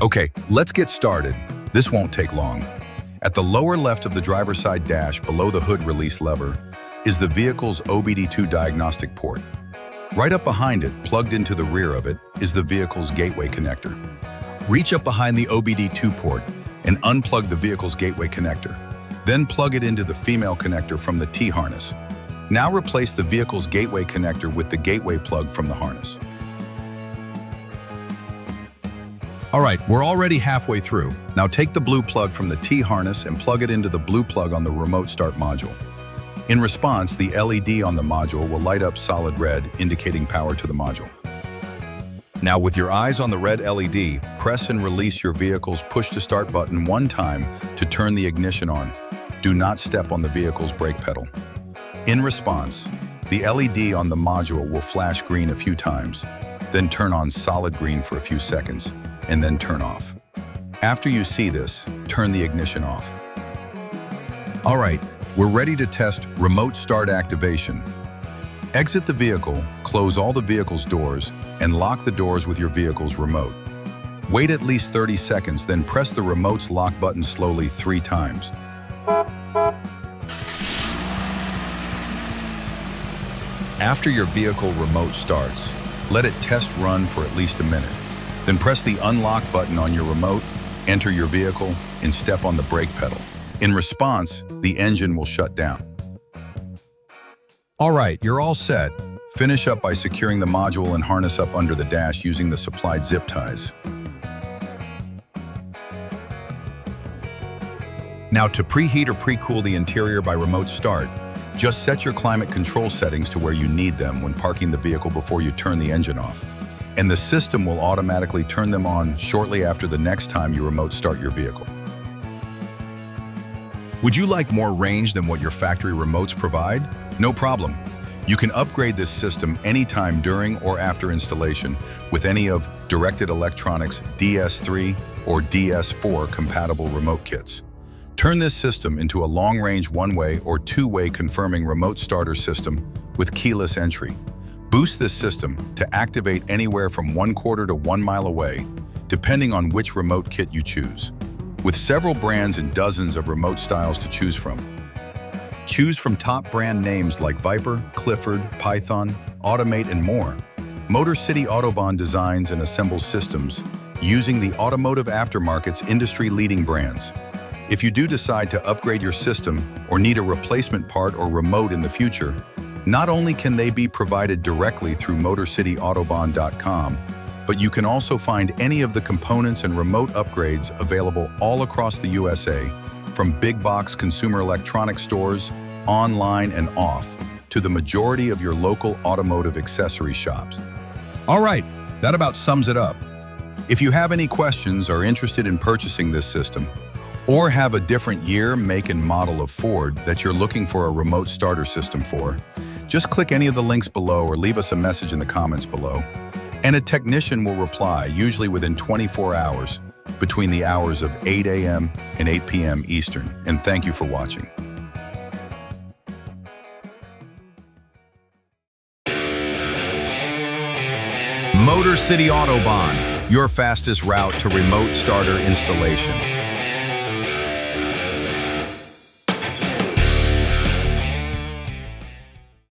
Okay, let's get started. This won't take long. At the lower left of the driver's side dash, below the hood release lever, is the vehicle's OBD2 diagnostic port. Right up behind it, plugged into the rear of it, is the vehicle's gateway connector. Reach up behind the OBD2 port and unplug the vehicle's gateway connector. Then plug it into the female connector from the T-harness. Now replace the vehicle's gateway connector with the gateway plug from the harness. All right, we're already halfway through. Now take the blue plug from the T-harness and plug it into the blue plug on the remote start module. In response, the LED on the module will light up solid red, indicating power to the module. Now with your eyes on the red LED, press and release your vehicle's push-to-start button one time to turn the ignition on. Do not step on the vehicle's brake pedal. In response, the LED on the module will flash green a few times, then turn on solid green for a few seconds, and then turn off. After you see this, turn the ignition off. All right, we're ready to test remote start activation. Exit the vehicle, close all the vehicle's doors, and lock the doors with your vehicle's remote. Wait at least 30 seconds, then press the remote's lock button slowly 3 times. After your vehicle remote starts, let it test run for at least a minute. Then press the unlock button on your remote, enter your vehicle, and step on the brake pedal. In response, the engine will shut down. All right, you're all set. Finish up by securing the module and harness up under the dash using the supplied zip ties. Now to preheat or pre-cool the interior by remote start, just set your climate control settings to where you need them when parking the vehicle before you turn the engine off. And the system will automatically turn them on shortly after the next time you remote start your vehicle. Would you like more range than what your factory remotes provide? No problem. You can upgrade this system anytime during or after installation with any of Directed Electronics DS3 or DS4 compatible remote kits. Turn this system into a long-range one-way or two-way confirming remote starter system with keyless entry. Boost this system to activate anywhere from 1/4 to 1 mile away, depending on which remote kit you choose. With several brands and dozens of remote styles to choose from. Choose from top brand names like Viper, Clifford, Python, Automate, and more. MotorCityAutobahn designs and assembles systems using the automotive aftermarket's industry-leading brands. If you do decide to upgrade your system or need a replacement part or remote in the future, not only can they be provided directly through MotorCityAutobahn.com, but you can also find any of the components and remote upgrades available all across the USA, from big box consumer electronics stores, online and off, to the majority of your local automotive accessory shops. All right, that about sums it up. If you have any questions or are interested in purchasing this system, or have a different year, make, and model of Ford that you're looking for a remote starter system for, just click any of the links below or leave us a message in the comments below. And a technician will reply, usually within 24 hours, between the hours of 8 a.m. and 8 p.m. Eastern. And thank you for watching. Motor City Autobahn, your fastest route to remote starter installation.